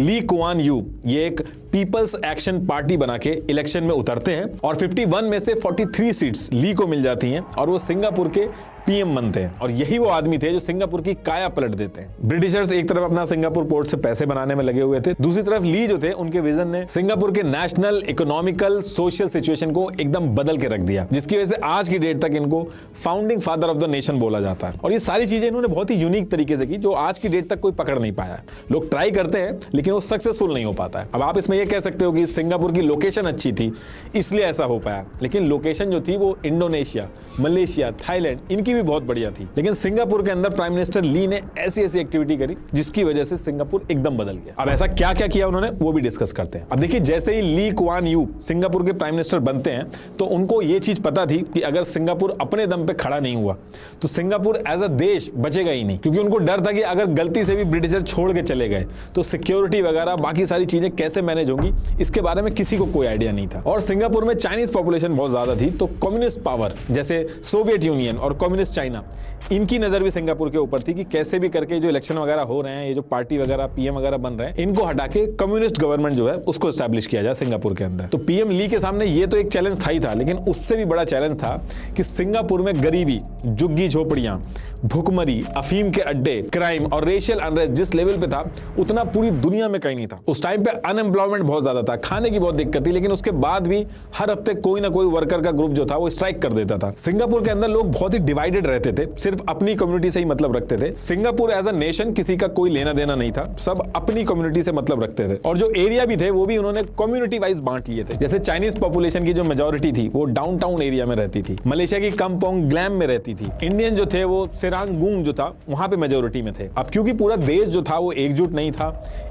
Lee Kuan Yew ये एक peoples action party बना के इलेक्शन में उतरते हैं और 51 में से 43 सीट्स ली को मिल जाती हैं और वो सिंगापुर के पीएम बनते हैं। और यही वो आदमी थे जो सिंगापुर की काया पलट देते हैं। ब्रिटिशर्स एक तरफ अपना सिंगापुर पोर्ट से पैसे बनाने में लगे हुए थे, दूसरी तरफ ली जो थे उनके विजन ने सिंगापुर के नेशनल इकोनॉमिकल सोशल सिचुएशन को एकदम बदल के रख दिया, जिसकी वजह से आज की डेट तक इनको founding father of the nation बोला जाता है। और ये सारी चीजें इन्होंने बहुत ही यूनिक तरीके से की जो आज की डेट तक कोई पकड़ नहीं पाया है। लोग ट्राई करते हैं लेकिन वो सक्सेसफुल नहीं हो पाता है। अब आप इसमें ये कह सकते हो कि सिंगापुर की लोकेशन अच्छी थी इसलिए ऐसा हो पाया, लेकिन लोकेशन जो थी वो इंडोनेशिया, मलेशिया, थाईलैंड इनकी भी बहुत बढ़िया थी। लेकिन सिंगापुर के अंदर प्राइम मिनिस्टर ली ने ऐसी ऐसी एक्टिविटी करी जिसकी वजह से सिंगापुर एकदम बदल गया। अब ऐसा क्या क्या किया उन्होंने वो भी डिस्कस करते हैं। अब देखिए, जैसे ही ली कुआन यू सिंगापुर के प्राइम मिनिस्टर बनते हैं तो उनको ये चीज पता थी कि अगर सिंगापुर अपने दम पे खड़ा नहीं हुआ तो सिंगापुर एज अ देश बचेगा ही नहीं, क्योंकि उनको डर था कि अगर गलती से भी ब्रिटिशर छोड़ के चले गए तो सिक्योरिटी वगैरह बाकी सारी चीजें कैसे मैनेज होंगी इसके बारे में किसी को कोई आइडिया नहीं था। और सिंगापुर में चाइनीज पॉपुलेशन बहुत ज्यादा थी, तो कम्युनिस्ट पावर जैसे सोवियत यूनियन और कम्युनिस्ट चाइना इनकी नजर भी सिंगापुर के ऊपर थी कि कैसे भी करके जो इलेक्शन वगैरह हो रहे हैं, ये जो पार्टी वगैरह पीएम वगैरह बन रहे हैं, इनको हटा के कम्युनिस्ट गवर्नमेंट जो है उसको एस्टैब्लिश किया जाए सिंगापुर के अंदर। तो पीएम ली के सामने ये तो एक चैलेंज था ही था, लेकिन उससे भी बड़ा चैलेंज था कि सिंगापुर में गरीबी, झुग्गी झोपड़ियां, भुखमरी, अफीम के अड्डे, क्राइम और रेशियल अनरेस्ट जिस लेवल पे था उतना पूरी दुनिया में कहीं नहीं था। उस टाइम पे अनएम्प्लॉयमेंट बहुत ज्यादा था, खाने की बहुत दिक्कत थी, लेकिन उसके बाद भी हर हफ्ते कोई ना कोई वर्कर का ग्रुप जो था वो स्ट्राइक कर देता था। सिंगापुर के अंदर लोग बहुत ही डिवाइडेड रहते थे, सिर्फ अपनी कम्युनिटी से ही मतलब रखते थे। सिंगापुर एज अ नेशन किसी का कोई लेना देना नहीं था, सब अपनी कम्युनिटी से मतलब रखते थे। और जो एरिया भी थे वो भी उन्होंने कम्युनिटी वाइज बांट लिए थे। जैसे चाइनीज पॉपुलेशन की जो मेजोरिटी थी वो डाउनटाउन एरिया में रहती थी, मलेशिया की कम्पोंग ग्लैम में रहती थी, इंडियन जो थे वो सेरांगूंग जो था वहां पे मेजोरिटी में थे। अब क्योंकि पूरा देश जो था वो एकजुट नहीं था,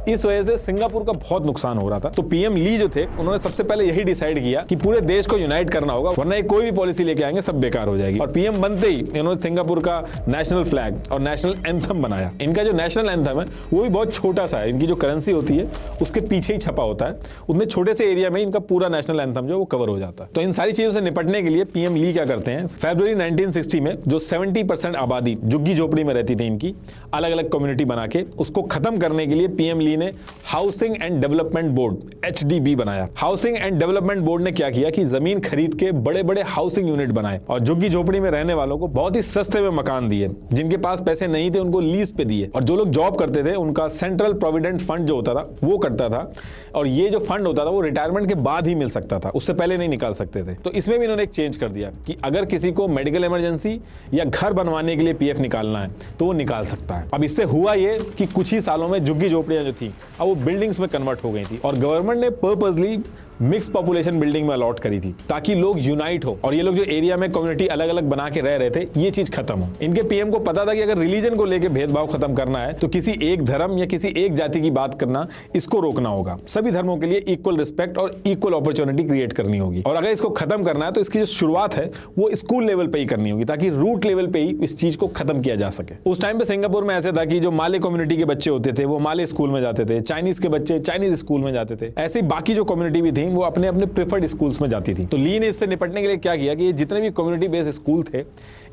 इस वजह से सिंगापुर का बहुत नुकसान हो रहा था। तो पीएम ली जो थे उन्होंने सबसे पहले यही डिसाइड किया कि पूरे देश को यूनाइट करना होगा, वरना कोई भी पॉलिसी लेके आएंगे सब बेकार हो जाएगी। और पीएम बनते ही इन्होंने सिंगापुर का नेशनल फ्लैग और नेशनल एंथम बनाया। इनका जो नेशनल एंथम है वो भी बहुत छोटा सा है, इनकी जो करेंसी होती है उसके पीछे ही छपा होता है, उतने छोटे से एरिया में इनका पूरा नेशनल एंथम जो वो कवर हो जाता है। तो इन सारी चीजों से निपटने के लिए पीएम ली क्या करते हैं, फरवरी 1960 में जो 70% आबादी झुग्गी झोपड़ी में रहती थी इनकी अलग अलग कम्युनिटी बना के, उसको खत्म करने के लिए पीएम ली ने housing and development board HDB बनाया। हाउसिंग एंड डेवलपमेंट बोर्ड ने क्या किया कि जमीन खरीद के बड़े बड़े हाउसिंग यूनिट बनाए और झुग्गी झोपड़ी में रहने वालों को बहुत ही सस्ते में मकान दिए। जिनके पास पैसे नहीं थे उनको लीज पे दिए, और जो लोग जॉब करते थे उनका सेंट्रल प्रोविडेंट फंड जो होता था वो कटता था, और ये जो फंड होता था वो रिटायरमेंट के बाद ही मिल सकता था, उससे पहले नहीं निकाल सकते थे। तो इसमें भी इन्होंने एक चेंज कर दिया कि अगर किसी को मेडिकल इमरजेंसी या घर बनवाने के लिए पीएफ निकालना है तो वो निकाल सकता है। अब इससे हुआ ये कि कुछ ही सालों में झुग्गी झोपड़ियां जो थी अब वो बिल्डिंग्स में कन्वर्ट हो गई थी, और गवर्नमेंट ने पर्पसली मिक्स पॉपुलेशन बिल्डिंग में अलॉट करी थी ताकि लोग यूनाइट हो, और ये लोग जो एरिया में कम्युनिटी अलग अलग बना के रह रहे थे ये चीज खत्म हो। इनके पीएम को पता था कि अगर रिलीजन को लेकर भेदभाव खत्म करना है तो किसी एक धर्म या किसी एक जाति की बात करना, इसको रोकना होगा। सभी धर्मों के लिए इक्वल रिस्पेक्ट और इक्वल अपॉर्चुनिटी क्रिएट करनी होगी, और अगर इसको खत्म करना है तो इसकी जो शुरुआत है वो स्कूल लेवल पे ही करनी होगी ताकि रूट लेवल पे ही इस चीज को खत्म किया जा सके। उस टाइम पे सिंगापुर में ऐसे था कि जो माले कम्युनिटी के बच्चे होते थे वो माले स्कूल में जाते थे, चाइनीज के बच्चे चाइनीज स्कूल में जाते थे, ऐसे ही बाकी जो कम्युनिटी भी थी वो अपने अपने प्रेफर्ड स्कूल्स में जाती थी। तो ली ने इससे निपटने के लिए क्या किया कि ये जितने भी कम्युनिटी बेस्ड स्कूल थे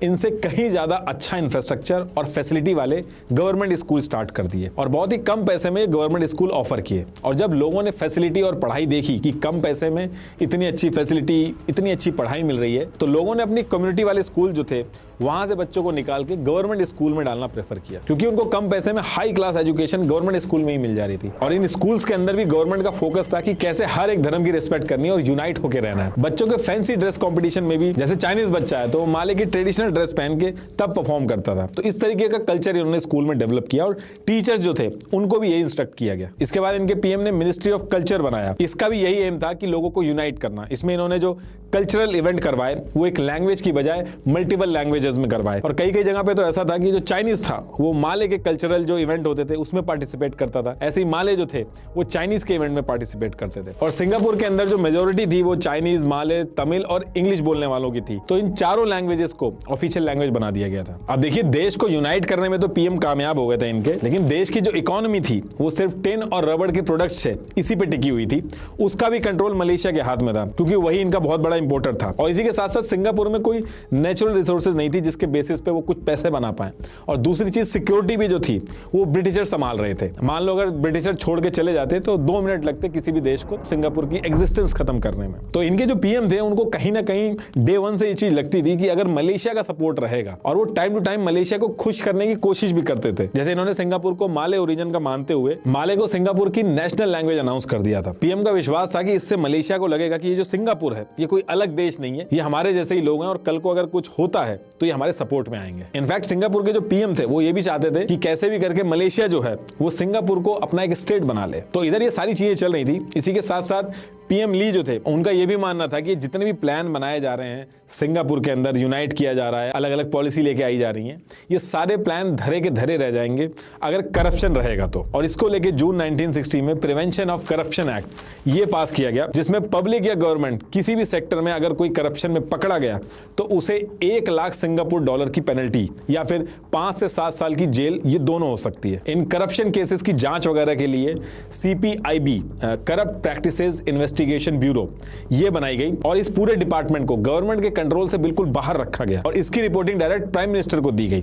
इनसे कहीं ज्यादा अच्छा इंफ्रास्ट्रक्चर और फैसिलिटी वाले गवर्नमेंट स्कूल स्टार्ट कर दिए, और बहुत ही कम पैसे में गवर्नमेंट स्कूल ऑफर किए। और जब लोगों ने फैसिलिटी और पढ़ाई देखी कि कम पैसे में इतनी अच्छी फैसिलिटी, इतनी अच्छी पढ़ाई मिल रही है, तो लोगों ने अपनी कम्युनिटी वाले स्कूल जो थे वहां से बच्चों को निकाल के गवर्नमेंट स्कूल में डालना प्रेफर किया, क्योंकि उनको कम पैसे में high class education government school में ही मिल जा रही थी। और इन स्कूल्स के अंदर भी गवर्नमेंट का फोकस था कि कैसे हर एक धर्म की रिस्पेक्ट करनी है और यूनाइट होकर रहना है। बच्चों के फैंसी ड्रेस कंपटीशन में भी जैसे चाइनीज बच्चा है तो वो माले की ट्रेडिशनल ड्रेस पहन के तब परफॉर्म करता था। तो इस तरीके का कल्चर इन्होंने स्कूल में डेवलप किया, और टीचर्स जो थे उनको भी यही इंस्ट्रक्ट किया गया। इसके बाद इनके पीएम ने मिनिस्ट्री ऑफ कल्चर बनाया। इसका भी यही एम था कि लोगों को यूनाइट करना। इसमें इन्होंने जो कल्चरल इवेंट करवाए वो एक लैंग्वेज की बजाय मल्टीपल लैंग्वेजेस में करवाए, और कई जगह पे तो ऐसा था कि जो चाइनीज था वो माले के कल्चरल जो इवेंट होते थे उसमें पार्टिसिपेट करता था, ऐसे ही माले जो थे वो चाइनीज के इवेंट में पार्टिसिपेट करते थे। और सिंगापुर के अंदर जो मेजोरिटी थी वो चाइनीज, माले, तमिल और इंग्लिश बोलने वालों की थी। तो इन चारों लैंग्वेजेस को ऑफिशियल लैंग्वेज बना दिया गया था। अब देखिए, देश को यूनाइट करने में तो पीएम कामयाब हो गए थे इनके, लेकिन देश की जो इकोनॉमी थी वो सिर्फ टिन और रबड़ के प्रोडक्ट्स थे, इसी पे टिकी हुई थी। उसका भी कंट्रोल मलेशिया के हाथ में था, क्योंकि वही इनका बहुत बड़ा इंपोर्टर था। और इसी के साथ साथ सिंगापुर में कोई नेचुरल रिसोर्सेज नहीं थी जिसके बेसिस पे वो कुछ पैसे बना पाए। और दूसरी चीज, सिक्योरिटी भी जो थी वो ब्रिटिशर संभाल रहे थे। मान लो अगर ब्रिटिशर छोड़ के चले जाते तो 2 मिनट लगते किसी भी देश को सिंगापुर की एग्जिस्टेंस खत्म करने में। तो इनके जो पीएम थे उनको कहीं ना कहीं डे 1 से ये चीज लगती थी कि अगर मलेशिया का सपोर्ट रहेगा, और वो टाइम टू टाइम मलेशिया को खुश करने की कोशिश भी करते थे। जैसे इन्होंने सिंगापुर को माले ओरिजिन का मानते हुए माले को सिंगापुर की नेशनल लैंग्वेज अनाउंस कर दिया था। पीएम का विश्वास था कि इससे मलेशिया को लगेगा कि ये जो सिंगापुर है ये कोई अलग देश नहीं है, ये हमारे जैसे ही लोग हैं, और कल को अगर कुछ होता है तो ये हमारे सपोर्ट में आएंगे। इनफैक्ट सिंगापुर के जो पीएम थे वो ये भी चाहते थे कि कैसे भी करके मलेशिया जो है वो सिंगापुर को अपना एक स्टेट बना ले। तो इधर ये सारी चीजें चल रही थी। इसी के साथ साथ पीएम ली जो थे उनका ये भी मानना था कि जितने भी प्लान बनाए जा रहे हैं, सिंगापुर के अंदर यूनाइट किया जा रहा है, अलग अलग पॉलिसी लेके आई जा रही हैं, ये सारे प्लान धरे के धरे रह जाएंगे अगर करप्शन रहेगा तो। और इसको लेके जून 1960 में प्रिवेंशन ऑफ करप्शन एक्ट ये पास किया गया, जिसमें पब्लिक या गवर्नमेंट किसी भी सेक्टर में अगर कोई करप्शन में पकड़ा गया तो उसे 1 लाख सिंगापुर डॉलर की पेनल्टी या फिर 5 से 7 साल की जेल, ये दोनों हो सकती है। इन करप्शन केसेस की जांच वगैरह के लिए CPIB, corrupt practices investigation bureau, ये बनाई गई। और इस पूरे डिपार्टमेंट को गवर्नमेंट के कंट्रोल से बिल्कुल बाहर रखा गया और इसकी रिपोर्टिंग डायरेक्ट प्राइम मिनिस्टर को दी गई।